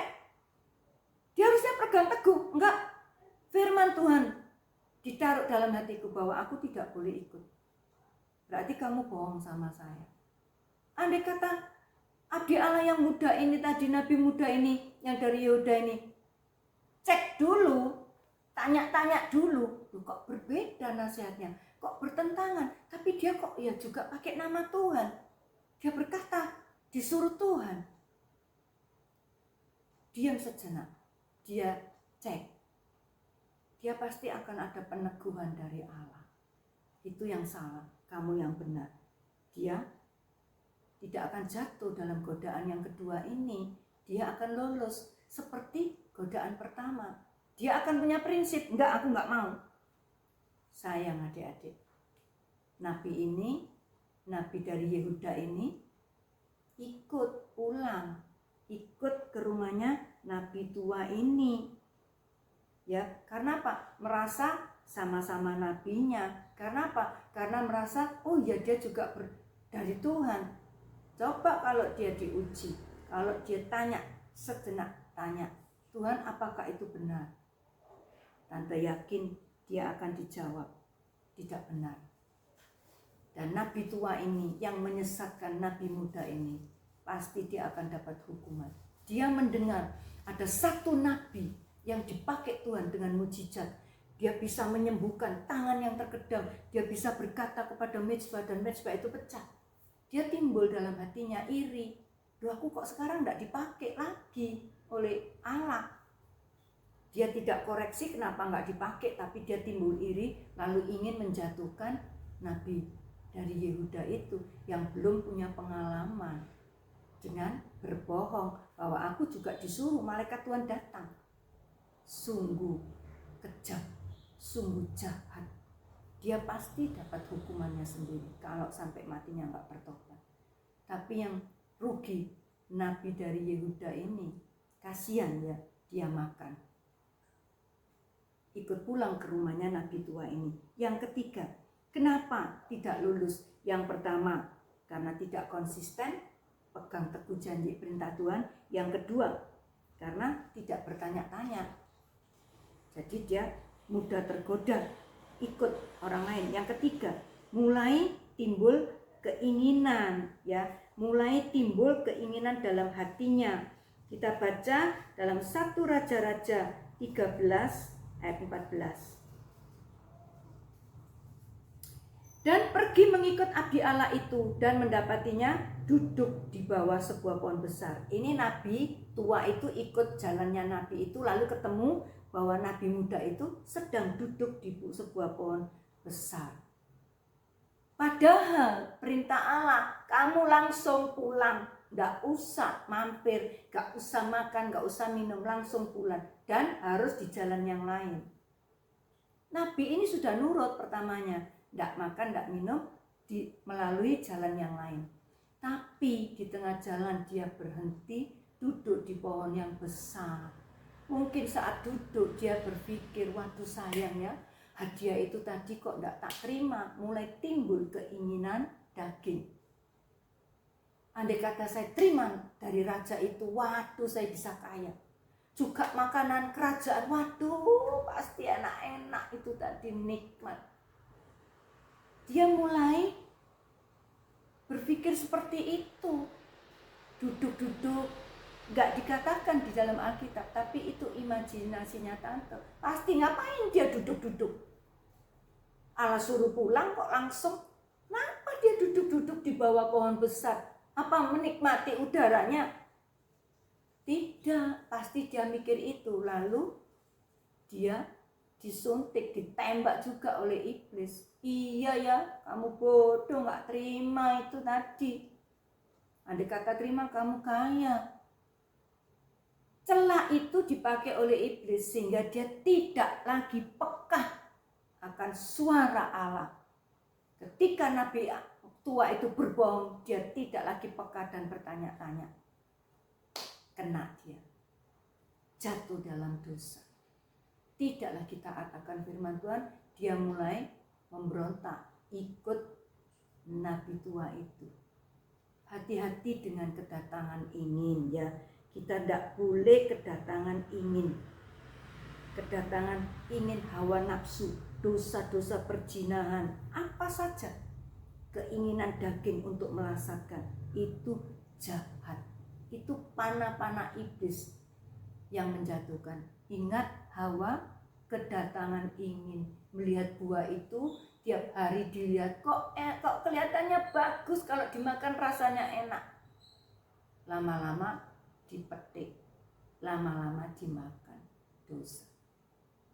Dia harusnya pegang teguh. Enggak, firman Tuhan ditaruh dalam hatiku bahwa aku tidak boleh ikut. Berarti kamu bohong sama saya. Andai kata abdi Allah yang muda ini tadi, nabi muda ini, yang dari Yehuda ini, cek dulu, tanya-tanya dulu. Loh, kok berbeda nasihatnya, kok bertentangan. Tapi dia kok ya juga pakai nama Tuhan. Dia berkata, disuruh Tuhan. Diam sejenak, dia cek. Dia pasti akan ada peneguhan dari Allah. Itu yang salah, kamu yang benar. Dia tidak akan jatuh dalam godaan yang kedua ini. Dia akan lolos seperti godaan pertama. Dia akan punya prinsip, enggak, aku enggak mau. Sayang adik-adik, nabi ini, nabi dari Yehuda ini ikut pulang, ikut ke rumahnya nabi tua ini. Ya, karena apa? Merasa sama-sama nabinya. Karena apa? Karena merasa, oh ya dia juga dari Tuhan. Coba kalau dia diuji, kalau dia tanya, sejenak tanya, Tuhan apakah itu benar? Tante yakin dia akan dijawab, tidak benar. Dan nabi tua ini yang menyesatkan nabi muda ini, pasti dia akan dapat hukuman. Dia mendengar ada satu nabi yang dipakai Tuhan dengan mujizat. Dia bisa menyembuhkan tangan yang terkedam. Dia bisa berkata kepada mezbah dan mezbah itu pecah. Dia timbul dalam hatinya iri. Loh, aku kok sekarang tidak dipakai lagi oleh Allah. Dia tidak koreksi kenapa nggak dipakai, tapi dia timbul iri lalu ingin menjatuhkan nabi dari Yehuda itu yang belum punya pengalaman dengan berbohong bahwa aku juga disuruh, malaikat Tuhan datang. Sungguh kejam, sungguh jahat. Dia pasti dapat hukumannya sendiri kalau sampai matinya nggak bertobat. Tapi yang rugi nabi dari Yehuda ini, kasihan ya, dia makan. Ikut pulang ke rumahnya nabi tua ini. Yang ketiga, kenapa tidak lulus? Yang pertama, karena tidak konsisten, pegang teguh janji perintah Tuhan. Yang kedua, karena tidak bertanya-tanya. Jadi dia mudah tergoda ikut orang lain. Yang ketiga, mulai timbul keinginan, ya, mulai timbul keinginan dalam hatinya. Kita baca dalam 1 Raja-Raja 13 ayat 14. Dan pergi mengikut abdi Allah itu dan mendapatinya duduk di bawah sebuah pohon besar. Ini nabi tua itu ikut jalannya nabi itu, lalu ketemu bahwa nabi muda itu sedang duduk di sebuah pohon besar. Padahal perintah Allah, kamu langsung pulang, gak usah mampir, gak usah makan, gak usah minum, langsung pulang. Dan harus di jalan yang lain. Nabi ini sudah nurut pertamanya, gak makan, gak minum, melalui jalan yang lain. Tapi di tengah jalan dia berhenti, duduk di pohon yang besar. Mungkin saat duduk dia berpikir, waduh sayang ya, hadiah itu tadi kok gak tak terima. Mulai timbul keinginan daging. Andai kata saya terima dari raja itu, waduh saya bisa kaya. Juga makanan kerajaan, waduh pasti enak-enak itu tadi, nikmat. Dia mulai berpikir seperti itu. Duduk-duduk, gak dikatakan di dalam Alkitab, tapi itu imajinasinya tante. Pasti ngapain dia duduk-duduk? Allah suruh pulang kok langsung. Kenapa dia duduk-duduk di bawah pohon besar? Apa menikmati udaranya? Tidak, pasti dia mikir itu. Lalu dia disuntik, ditembak juga oleh iblis. Iya ya, kamu bodoh, gak terima itu tadi. Andai kata terima, kamu kaya. Celah itu dipakai oleh iblis sehingga dia tidak lagi peka akan suara Allah. Ketika Nabi tua itu berbohong, dia tidak lagi peka dan bertanya-tanya. Kena dia. Jatuh dalam dosa. Tidak lagi taat akan firman Tuhan, dia mulai memberontak ikut Nabi tua itu. Hati-hati dengan kedatangan ingin ya. Kita tidak boleh kedatangan ingin. Kedatangan ingin hawa nafsu, dosa-dosa perzinahan, apa saja. Keinginan daging untuk merasakan itu jahat. Itu panah-panah iblis yang menjatuhkan. Ingat Hawa kedatangan ingin melihat buah itu, tiap hari dilihat kok kelihatannya bagus, kalau dimakan rasanya enak. Lama-lama dipetik, lama-lama dimakan, dosa.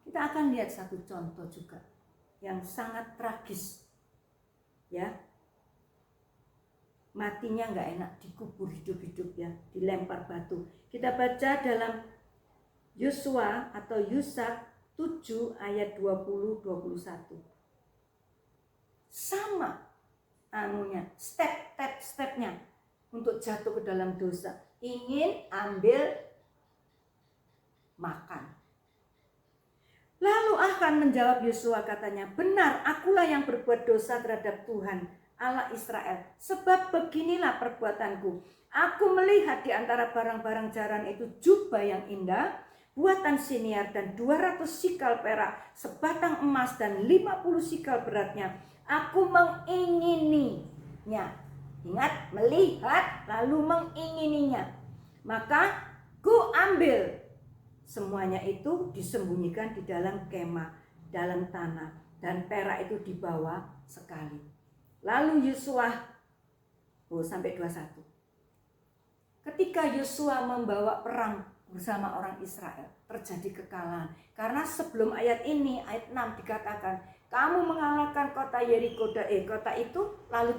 Kita akan lihat satu contoh juga yang sangat tragis, ya. Matinya nggak enak, dikubur hidup-hidup ya, dilempar batu. Kita baca dalam Yosua atau Yusak 7 ayat 20-21. Sama anunya, step-stepnya untuk jatuh ke dalam dosa. Ingin ambil makan. Lalu akan menjawab Yosua, katanya, benar, akulah yang berbuat dosa terhadap Tuhan Allah Israel. Sebab beginilah perbuatanku. Aku melihat di antara barang-barang jaran itu jubah yang indah, buatan Siniar dan 200 sikal perak, sebatang emas dan 50 sikal beratnya. Aku mengingininya. Ingat, melihat lalu mengingininya. Maka ku ambil. Semuanya itu disembunyikan di dalam kemah, dalam tanah, dan perak itu dibawa sekali. Lalu Yosua sampai 21. Ketika Yosua membawa perang bersama orang Israel, terjadi kekalahan. Karena sebelum ayat ini, ayat 6 dikatakan, kamu mengalahkan kota Yeriko, kota itu, lalu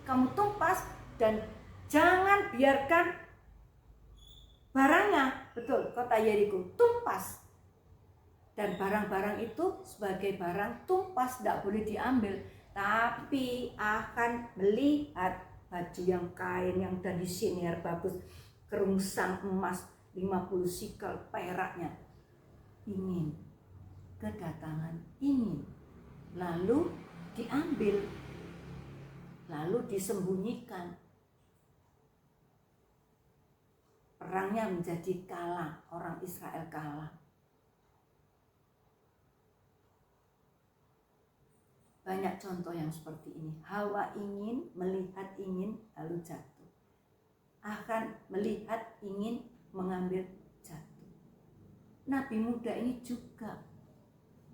kamu tumpas dan jangan biarkan barangnya, betul, kota Yeriko tumpas. Dan barang-barang itu sebagai barang tumpas, tidak boleh diambil. Tapi akan melihat baju yang kain yang dari Siniar bagus, kerungsang emas 50 sikal peraknya. Ingin, kedatangan ingin. Lalu diambil, lalu disembunyikan. Perangnya menjadi kalah, orang Israel kalah. Banyak contoh yang seperti ini. Hawa ingin, melihat ingin, lalu jatuh. Akan melihat ingin, mengambil, jatuh. Nabi muda ini juga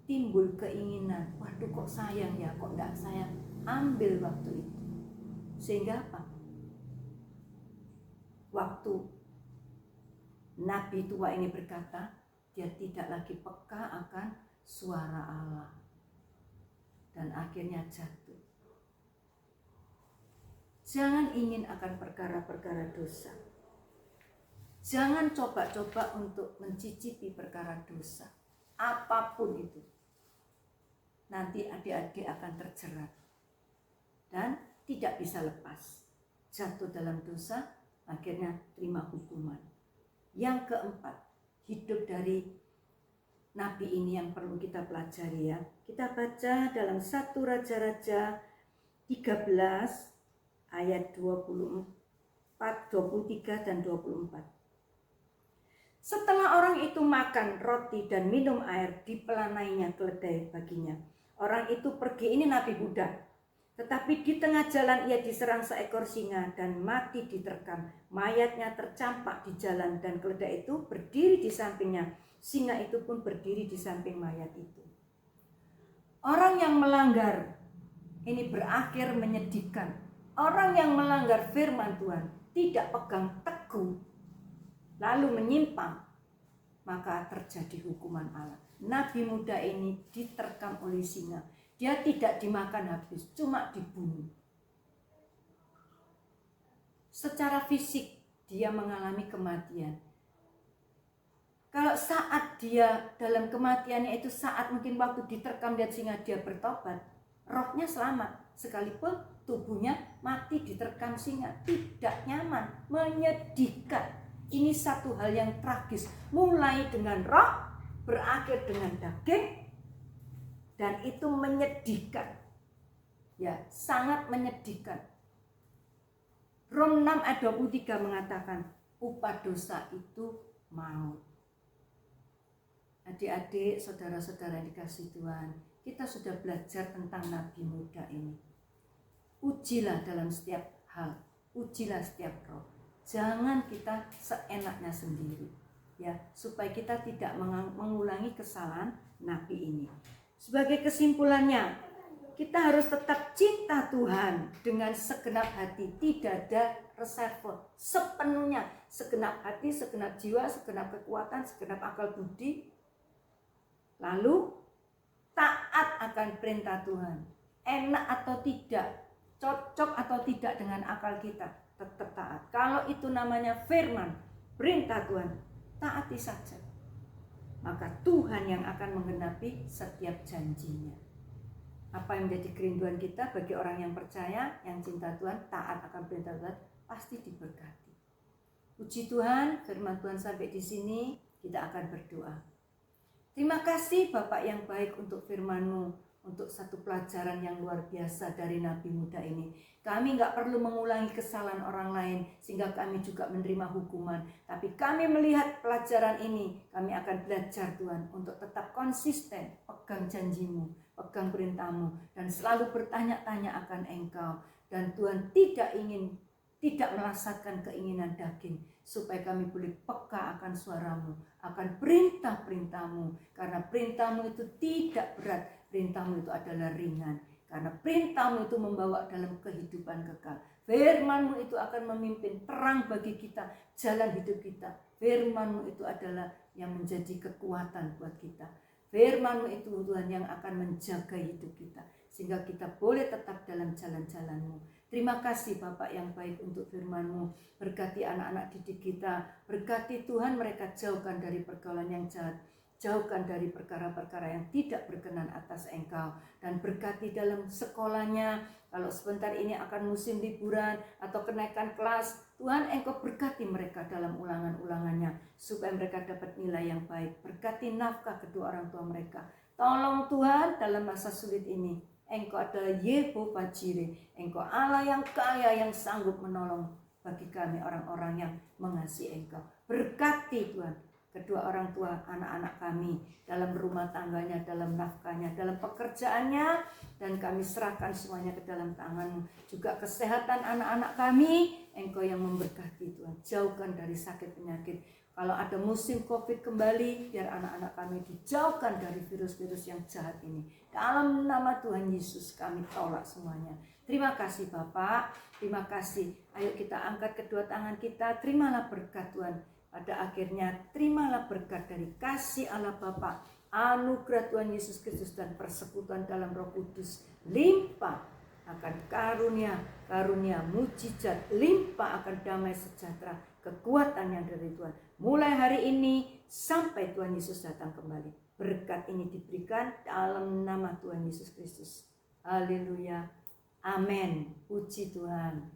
timbul keinginan, waduh kok sayang ya, kok enggak saya ambil waktu itu. Sehingga apa? Waktu Nabi tua ini berkata, dia tidak lagi peka akan suara Allah. Dan akhirnya jatuh. Jangan ingin akan perkara-perkara dosa. Jangan coba-coba untuk mencicipi perkara dosa. Apapun itu. Nanti adik-adik akan terjerat. Dan tidak bisa lepas. Jatuh dalam dosa, akhirnya terima hukuman. Yang keempat, hidup dari Nabi ini yang perlu kita pelajari ya. Kita baca dalam 1 Raja-Raja 13 ayat 24, 23 dan 24. Setelah orang itu makan roti dan minum air, dipelanainya keledai baginya. Orang itu pergi, ini Nabi Buddha. Tetapi di tengah jalan ia diserang seekor singa dan mati diterkam. Mayatnya tercampak di jalan dan keledai itu berdiri di sampingnya. Singa itu pun berdiri di samping mayat itu. Orang yang melanggar ini berakhir menyedihkan. Orang yang melanggar firman Tuhan, tidak pegang teguh, lalu menyimpang, maka terjadi hukuman Allah. Nabi muda ini diterkam oleh singa. Dia tidak dimakan habis, cuma dibunuh. Secara fisik dia mengalami kematian. Kalau saat dia dalam kematiannya itu, saat mungkin waktu diterkam lihat singa dia bertobat, rohnya selamat, sekalipun tubuhnya mati diterkam singa, tidak nyaman, menyedihkan. Ini satu hal yang tragis, mulai dengan roh, berakhir dengan daging, dan itu menyedihkan. Ya, sangat menyedihkan. Rom 6 ayat 23 mengatakan, upah dosa itu maut. Adik-adik, saudara-saudara yang dikasihi Tuhan, kita sudah belajar tentang nabi muda ini. Ujilah dalam setiap hal, ujilah setiap roh. Jangan kita seenaknya sendiri, ya, supaya kita tidak mengulangi kesalahan nabi ini. Sebagai kesimpulannya, kita harus tetap cinta Tuhan dengan segenap hati, tidak ada reserve, sepenuhnya, segenap hati, segenap jiwa, segenap kekuatan, segenap akal budi. Lalu taat akan perintah Tuhan, enak atau tidak, cocok atau tidak dengan akal kita, tetap taat. Kalau itu namanya firman, perintah Tuhan, taati saja. Maka Tuhan yang akan menggenapi setiap janjinya. Apa yang menjadi kerinduan kita bagi orang yang percaya, yang cinta Tuhan, taat akan perintah Tuhan, pasti diberkati. Puji Tuhan, firman Tuhan sampai di sini, kita akan berdoa. Terima kasih Bapak yang baik untuk firman-Mu, untuk satu pelajaran yang luar biasa dari nabi muda ini. Kami gak perlu mengulangi kesalahan orang lain sehingga kami juga menerima hukuman. Tapi kami melihat pelajaran ini, kami akan belajar Tuhan untuk tetap konsisten, pegang janji-Mu, pegang perintah-Mu, dan selalu bertanya-tanya akan Engkau. Dan Tuhan tidak merasakan keinginan daging, supaya kami boleh peka akan suara-Mu, akan perintah-perintah-Mu. Karena perintah-Mu itu tidak berat, perintah-Mu itu adalah ringan. Karena perintah-Mu itu membawa dalam kehidupan kekal. Firman-Mu itu akan memimpin terang bagi kita, jalan hidup kita. Firman-Mu itu adalah yang menjadi kekuatan buat kita. Firman-Mu itu Tuhan yang akan menjaga hidup kita, sehingga kita boleh tetap dalam jalan-jalan-Mu. Terima kasih Bapak yang baik untuk firman-Mu. Berkati anak-anak didik kita. Berkati Tuhan mereka jauhkan dari pergaulan yang jahat. Jauhkan dari perkara-perkara yang tidak berkenan atas Engkau. Dan berkati dalam sekolahnya. Kalau sebentar ini akan musim liburan atau kenaikan kelas, Tuhan Engkau berkati mereka dalam ulangan-ulangannya, supaya mereka dapat nilai yang baik. Berkati nafkah kedua orang tua mereka. Tolong Tuhan dalam masa sulit ini. Engkau adalah Yehovah Jireh. Engkau Allah yang kaya, yang sanggup menolong bagi kami orang-orang yang mengasihi Engkau. Berkati Tuhan kedua orang tua anak-anak kami dalam rumah tangganya, dalam nafkahnya, dalam pekerjaannya, dan kami serahkan semuanya ke dalam tangan-Mu. Juga kesehatan anak-anak kami, Engkau yang memberkati Tuhan. Jauhkan dari sakit penyakit. Kalau ada musim COVID kembali, biar anak-anak kami dijauhkan dari virus-virus yang jahat ini. Dalam nama Tuhan Yesus kami tolak semuanya. Terima kasih Bapak, terima kasih. Ayo kita angkat kedua tangan kita, terimalah berkat Tuhan. Pada akhirnya terimalah berkat dari kasih Allah Bapa, anugerah Tuhan Yesus Kristus dan persekutuan dalam Roh Kudus. Limpah akan karunia mujizat, limpah akan damai sejahtera, kekuatan yang dari Tuhan. Mulai hari ini sampai Tuhan Yesus datang kembali. Berkat ini diberikan dalam nama Tuhan Yesus Kristus. Haleluya. Amin. Puji Tuhan.